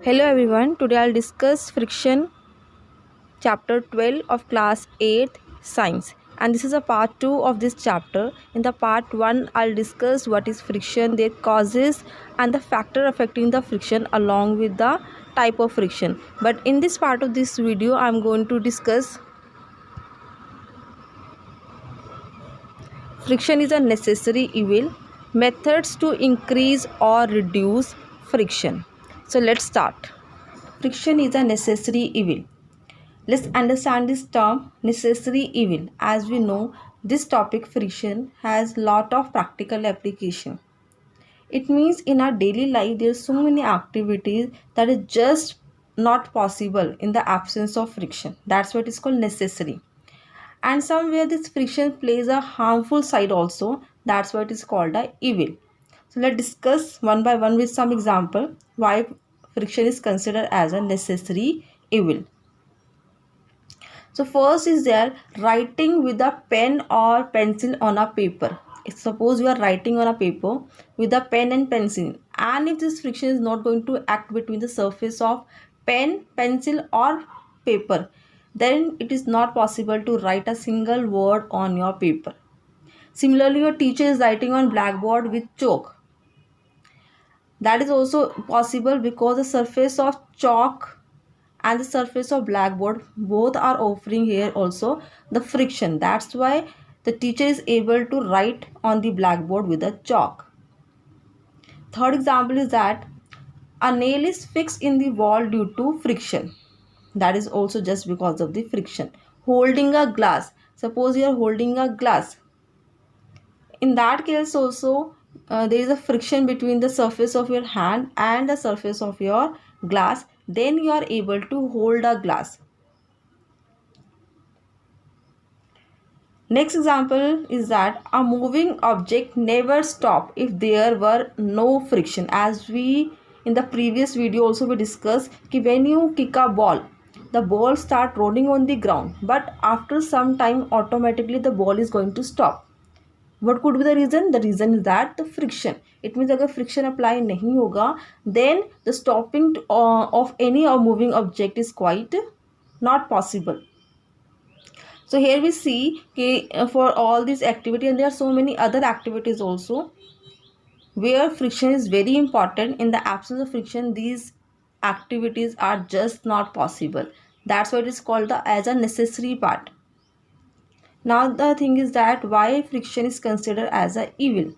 Hello everyone, today I'll discuss friction chapter 12 of class 8 science, and this is a part 2 of this chapter. In the part 1 I'll discuss what is friction, their causes and the factor affecting the friction along with the type of friction. But in this part of this video I'm going to discuss friction is a necessary evil, methods to increase or reduce friction. So let's start. Friction is a necessary evil. Let's understand this term necessary evil. As we know, this topic friction has lot of practical application. It means in our daily life there are so many activities that is just not possible in the absence of friction. That's what is called necessary. And somewhere this friction plays a harmful side also. That's what is called a evil. So let's discuss one by one with some example why friction is considered as a necessary evil. So first is there writing with a pen or pencil on a paper. Suppose you are writing on a paper with a pen and pencil, and if this friction is not going to act between the surface of pen, pencil or paper, then it is not possible to write a single word on your paper. Similarly, your teacher is writing on blackboard with chalk. That is also possible because the surface of chalk and the surface of blackboard both are offering here also the friction. That's why the teacher is able to write on the blackboard with a chalk. Third example is that a nail is fixed in the wall due to friction. That is also just because of the friction. Holding a glass. Suppose you are holding a glass. In that case also there is a friction between the surface of your hand and the surface of your glass. Then you are able to hold a glass. Next example is that a moving object never stop if there were no friction. As we in the previous video also we discussed कि when you kick a ball, the ball start rolling on the ground, but after some time automatically the ball is going to stop. What could be the reason? The reason is that the friction. It means अगर friction apply नहीं होगा, then the stopping of any moving object is quite not possible. So here we see for all this activity, and there are so many other activities also where friction is very important. In the absence of friction, these activities are just not possible. That's why it is called as a necessary part. Now the thing is that why friction is considered as a evil.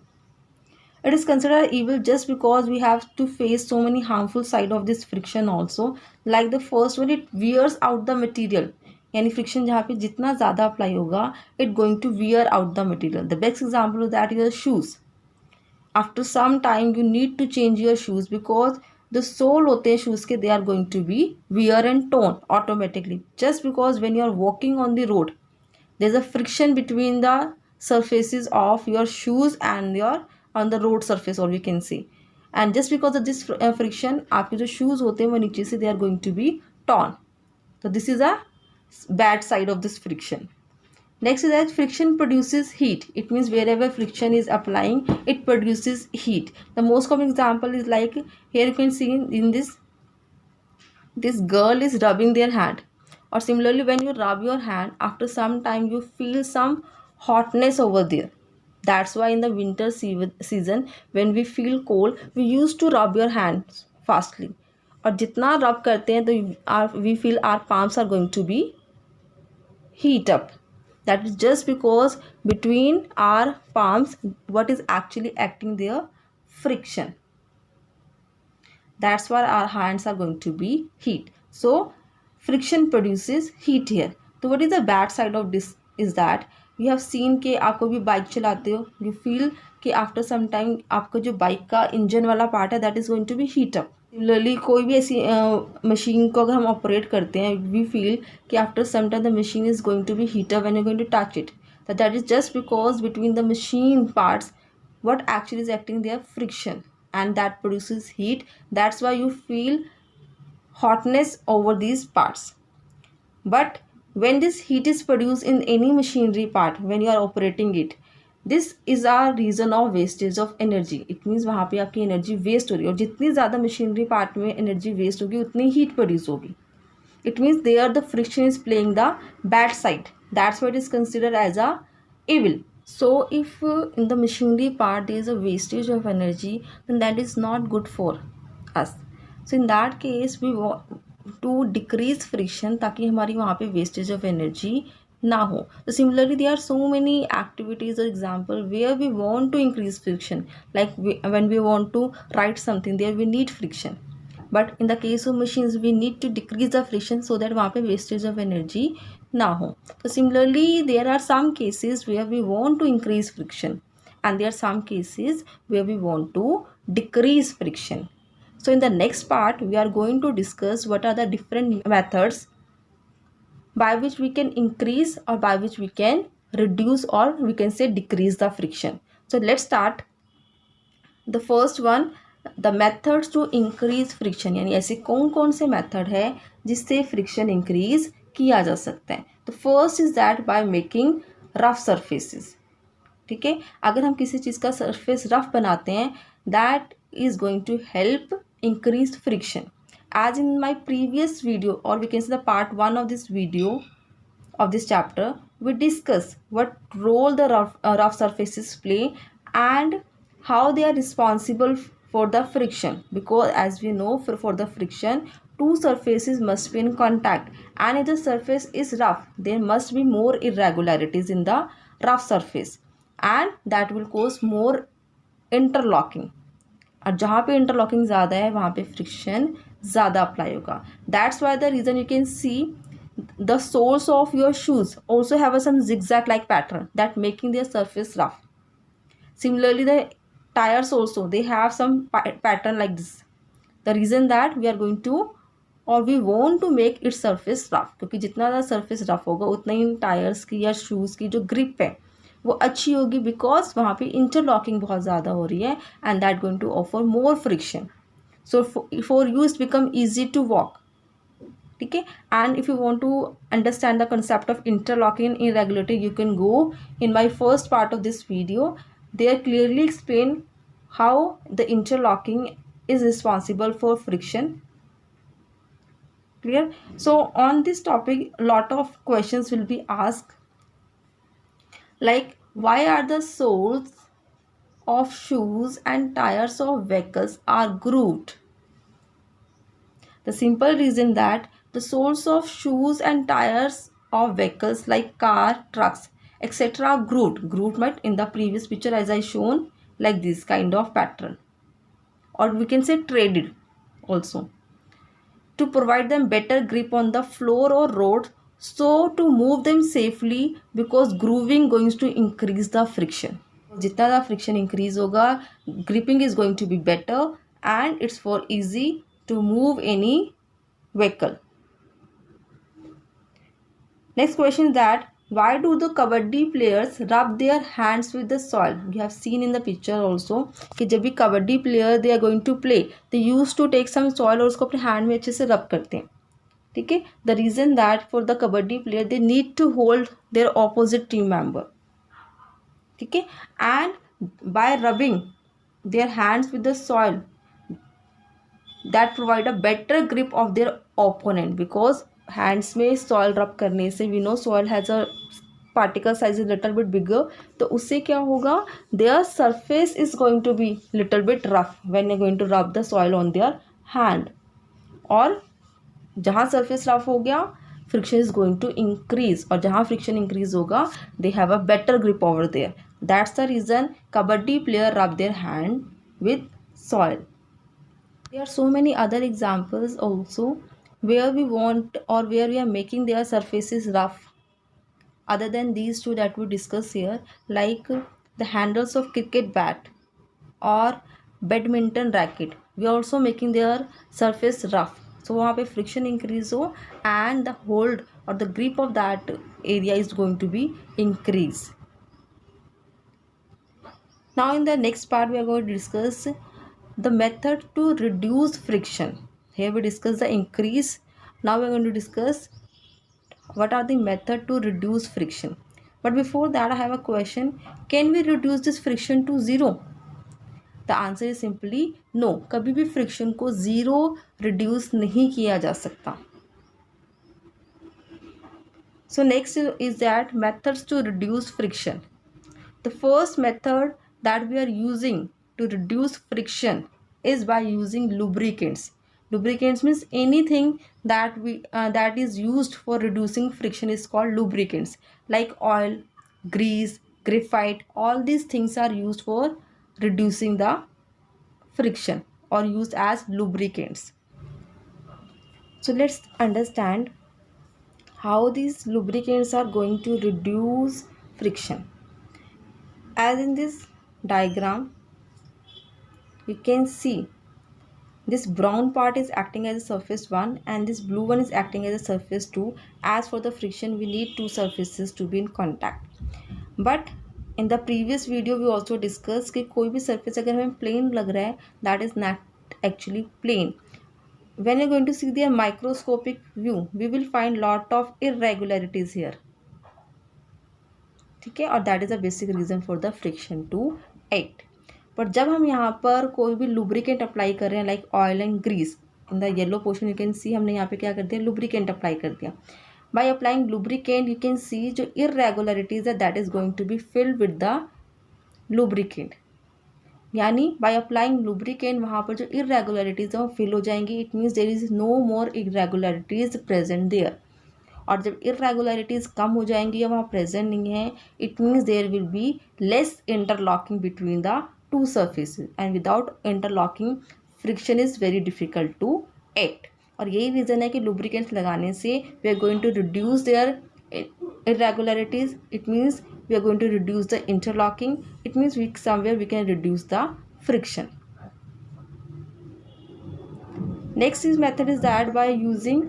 It is considered evil just because we have to face so many harmful side of this friction also. Like the first one, it wears out the material. यानी friction जहाँ पे जितना ज़्यादा apply होगा it going to wear out the material. The best example of that your shoes. After some time you need to change your shoes because the sole होते हैं shoes के, they are going to be wear and torn automatically just because when you are walking on the road there is a friction between the surfaces of your shoes and your on the road surface, or we can say, and just because of this friction आपके जो shoes होते हैं वो नीचे से they are going to be torn. So this is a bad side of this friction. Next is that friction produces heat. It means wherever friction is applying it produces heat. The most common example is like here you can see in this girl is rubbing their hand. Or similarly, when you rub your hand, after some time you feel some hotness over there. That's why in the winter season when we feel cold, we used to rub your hands fastly. और जितना rub करते हैं तो we feel our palms are going to be heat up. That is just because between our palms what is actually acting there? Friction. That's why our hands are going to be heat. So friction produces heat here. So what is the bad side of this is that we have seen कि आप कोई भी bike चलाते हो, you feel कि after some time आपका जो bike का इंजन वाला पार्ट है that is going to be heat up. Similarly कोई भी ऐसी मशीन को अगर हम ऑपरेट करते हैं we feel कि after some time the machine is going to be heat up when you're going to touch it. That is just because between the machine parts what actually is acting there? Friction, and that produces heat. That's why you feel hotness over these parts. But when this heat is produced in any machinery part when you are operating it, this is a reason of wastage of energy. It means वहाँ पे आपकी energy waste हो रही है, और जितनी ज़्यादा machinery part में एनर्जी वेस्ट होगी उतनी हीट प्रोड्यूस होगी. It means there the friction is playing the bad side. That's why it is considered as a evil. So if in the machinery part there is a wastage of energy, then that is not good for us. So in that case we want to decrease friction ताकि हमारी वहाँ पे wastage of energy ना हो. So similarly there are so many activities or example where we want to increase friction, like when we want to write something, there we need friction. But in the case of machines we need to decrease the friction so that वहाँ पे wastage of energy ना हो. तो similarly there are some cases where we want to increase friction and there are some cases where we want to decrease friction. So in the next part we are going to discuss what are the different methods by which we can increase or by which we can reduce or we can say decrease the friction. So let's start. The first one, the methods to increase friction, यानी ऐसे कौन कौन से method है जिससे friction increase किया जा सकता है. तो first is that by making rough surfaces. ठीक है, अगर हम किसी चीज़ का सरफेस रफ बनाते हैं that is going to help increase friction. As in my previous video और we can see the part 1 of this video of this chapter, we discuss what role the rough surfaces play and how they are responsible for the friction, because as we know for the friction two surfaces must be in contact, and if the surface is rough there must be more irregularities in the rough surface and that will cause more interlocking. और जहाँ पे interlocking ज़्यादा है वहाँ पे friction ज़्यादा apply होगा. That's why the reason you can C the soles of your shoes also have some zigzag like pattern that making their surface rough. Similarly the tires also, they have some pattern like this. The reason that we are going to or we want to make its surface rough, क्योंकि जितना ज़्यादा surface rough होगा उतना ही tyres की या shoes की जो grip है वो अच्छी होगी, बिकॉज वहाँ पे इंटरलॉकिंग बहुत ज़्यादा हो रही है and that going to offer more friction. So for you it's become easy to walk. ठीक है, and if you want to understand the concept of interlocking in regulatory you can go in my first part of this video. They are clearly explain how the interlocking is responsible for friction. Clear? So on this topic lot of questions will be asked, like why are the soles of shoes and tires of vehicles are grooved? The simple reason that the soles of shoes and tires of vehicles like car, trucks, etc. are grooved. Grooved meant in the previous picture as I shown like this kind of pattern, or we can say traded also, to provide them better grip on the floor or road, so to move them safely, because grooving going to increase the friction. जितना ज़्यादा friction increase होगा gripping is going to be better and it's for easy to move any vehicle. Next question is that why do the kabaddi players rub their hands with the soil? You have seen in the picture also कि जब भी kabaddi player they are going to play they used to take some soil और उसको अपने hand में अच्छे से rub करते हैं. ठीक है, the reason that for the kabaddi player they need to hold their opposite team member. ठीक है, and by rubbing their hands with the soil that provide a better grip of their opponent, because hands में soil rub करने से we know soil has a particle size is little bit bigger, तो उससे क्या होगा their surface is going to be little bit rough when you going to rub the soil on their hand. और जहाँ surface rough हो गया friction is going to increase, और जहाँ फ्रिक्शन इंक्रीज होगा they have a better grip over there. That's the reason kabaddi player rub their hand with soil. There are so many other examples also where we want और where we are making their surfaces rough other than these two that we discuss here, like the handles of cricket bat or badminton racket, we are also making their surface rough, so वहाँ पे friction increase हो and the hold or the grip of that area is going to be increase. Now in the next part we are going to discuss the method to reduce friction. Here we discuss the increase. Now we are going to discuss what are the method to reduce friction. But before that I have a question, can we reduce this friction to zero? The answer is simply no. कभी भी friction को zero reduce नहीं किया जा सकता. So next is that methods to reduce friction. The first method that we are using to reduce friction is by using lubricants. Lubricants means anything that that is used for reducing friction is called lubricants, like oil, grease, graphite. All these things are used for reducing the friction or used as lubricants. So let's understand how these lubricants are going to reduce friction. As in this diagram, you can see this brown part is acting as a surface 1 and this blue one is acting as a surface 2. As for the friction, we need two surfaces to be in contact. But in the previous video we also discussed कि कोई भी surface अगर हमें plain लग रहा है, that is not actually plain. When you're going to see their microscopic view, we will find lot of irregularities here. ठीक है, और that is a basic reason for the friction to act. But जब हम यहाँ पर कोई भी lubricant apply कर रहे हैं like oil and grease, in the yellow portion you can see हमने यहाँ पे क्या कर दिया, लुब्रिकेंट अप्लाई कर दिया. By applying lubricant you can see जो इरेगुलरिटीज़ है that is going to be filled with the lubricant. यानी बाय अप्लाइंग लुब्रिकेंट वहाँ पर जो इरेगुलरिटीज़ है वो फिल हो जाएंगी. It means there is no more irregularities present there. और जब इरेगुलरिटीज़ कम हो जाएंगी या वहाँ प्रेजेंट नहीं है, it means there will be less interlocking between the two surfaces and without interlocking friction is very difficult to act. और यही रीज़न है कि लुब्रिकेंट्स लगाने से we are going to reduce their irregularities. It means we are going to reduce the interlocking. It means somewhere we can reduce the friction. Next is method is that by using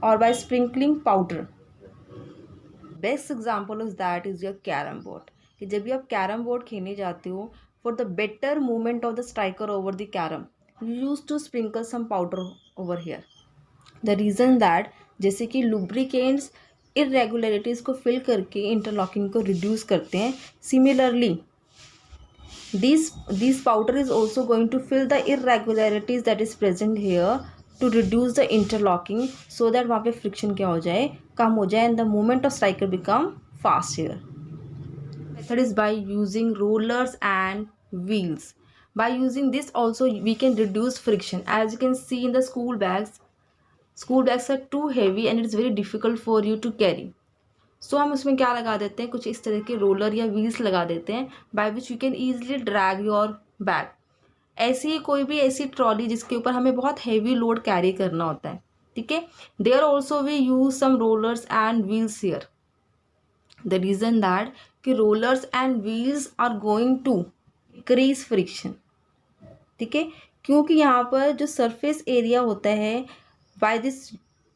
or by sprinkling powder. Best example is that is your carrom board. कि जब भी आप carrom board खेलने जाते हो, for the better movement of the striker over the carrom you use to sprinkle some powder over here. The reason that जैसे कि lubricants irregularities को फिल करके इंटरलॉकिंग को रिड्यूस करते हैं, similarly this powder is also going to fill the irregularities that is present here to reduce the interlocking so that वहाँ पे friction क्या हो जाए, कम हो जाए and the movement of striker become fast here. Method is by using rollers and wheels. By using this also we can reduce friction. As you can see in the school bags are too heavy and it's very difficult for you to carry. So हम उसमें क्या लगा देते हैं, कुछ इस तरह के रोलर या व्हील्स लगा देते हैं by which you can easily drag your bag. ऐसी ही कोई भी ऐसी ट्रॉली जिसके ऊपर हमें बहुत हैवी लोड कैरी करना होता है, ठीक है, there also we use some rollers and wheels here. The reason that कि rollers and wheels are going to decrease friction. ठीक है, क्योंकि यहाँ पर जो सरफेस एरिया होता है by this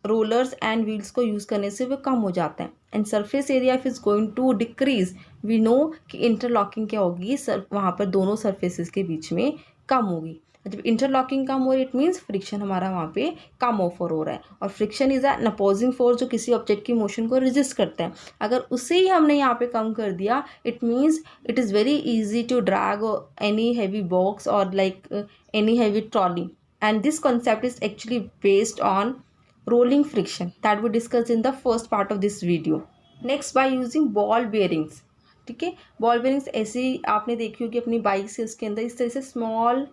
rollers and wheels को यूज़ करने से वो कम हो जाता है and surface area if is going to decrease we know कि इंटरलॉकिंग क्या होगी, वहाँ पर दोनों सरफेसेस के बीच में कम होगी. जब इंटरलॉकिंग कम हो रही इट मीन्स फ्रिक्शन हमारा वहाँ पे कम ऑफर हो रहा है. और friction is an opposing force जो किसी ऑब्जेक्ट की मोशन को रेजिस्ट करता है. अगर उसे ही हमने यहाँ पे कम कर दिया it means it is very easy to drag any heavy box और like any heavy trolley. And this concept is actually based on rolling friction that we discussed in the first part of this video. Next by using ball bearings. ठीक है, ball bearings ऐसे ही आपने देखी होगी अपनी bike से, उसके अंदर इस तरह से स्मॉल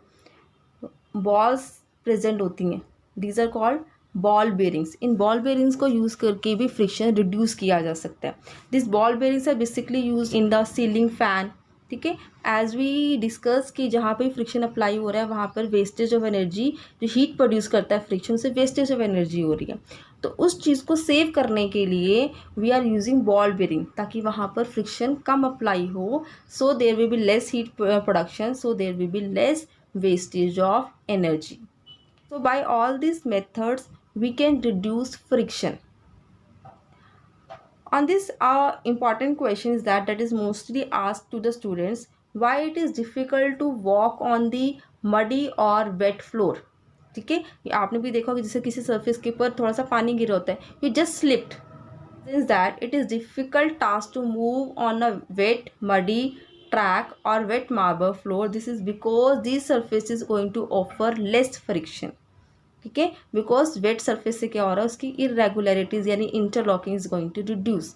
बॉल्स प्रेजेंट होती हैं. These are called ball bearings. इन बॉल बेयरिंग्स को यूज़ करके भी फ्रिक्शन रिड्यूस किया जा सकता है. This ball bearings are basically use in the ceiling fan. ठीक है, एज वी डिस्कस कि जहाँ पे फ्रिक्शन अप्लाई हो रहा है वहाँ पर वेस्टेज ऑफ एनर्जी, जो हीट प्रोड्यूस करता है फ्रिक्शन से वेस्टेज ऑफ एनर्जी हो रही है. तो उस चीज़ को सेव करने के लिए we are using ball bearing ताकि वहाँ पर फ्रिक्शन कम अप्लाई हो. So there will be less heat production, so there will be less wastage of energy. So by all these methods we can reduce friction. On this important question is that is mostly asked to the students, why it is difficult to walk on the muddy or wet floor. ठीक है, आपने भी देखा कि जैसे किसी surface के ऊपर थोड़ा सा पानी गिरा होता है, you just slipped Since that it is difficult task to move on a wet, muddy track or wet marble floor. This is because these surface is going to offer less friction. ठीक है, because wet surface से क्या हो रहा है, उसकी irregularities यानी interlocking is going to reduce,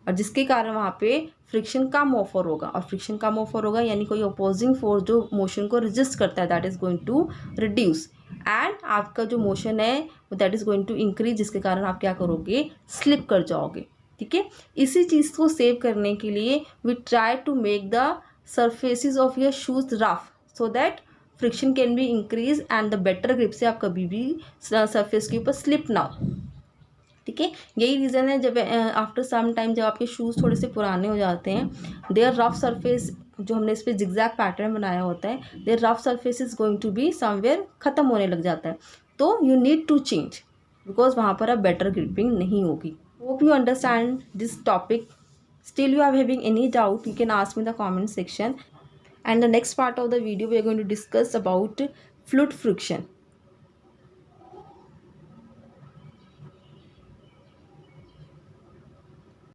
और जिसके कारण वहाँ पे फ्रिक्शन कम ऑफर होगा, और फ्रिक्शन कम ऑफर होगा यानी कोई अपोजिंग फोर्स जो मोशन को रेजिस्ट करता है that is going to reduce, and आपका जो मोशन है that is going to increase, जिसके कारण आप क्या करोगे, स्लिप कर जाओगे. ठीक है, इसी चीज़ को सेव करने के लिए we try to make the surfaces of your shoes rough so that friction can be increase and the better grip से आप कभी भी सरफेस के ऊपर स्लिप ना हो. ठीक है, यही रीज़न है जब आफ्टर सम टाइम जब आपके शूज़ थोड़े से पुराने हो जाते हैं, देयर रफ सरफेस जो हमने इस पर जिगजैग पैटर्न बनाया होता है, their rough surface is going to be somewhere ख़त्म होने लग जाता है, तो you need to change because वहाँ पर अब बेटर ग्रिपिंग नहीं होगी. Hope you understand this topic. Still you are having any doubt, you can ask me in the comment section. And the next part of the video we are going to discuss about fluid friction.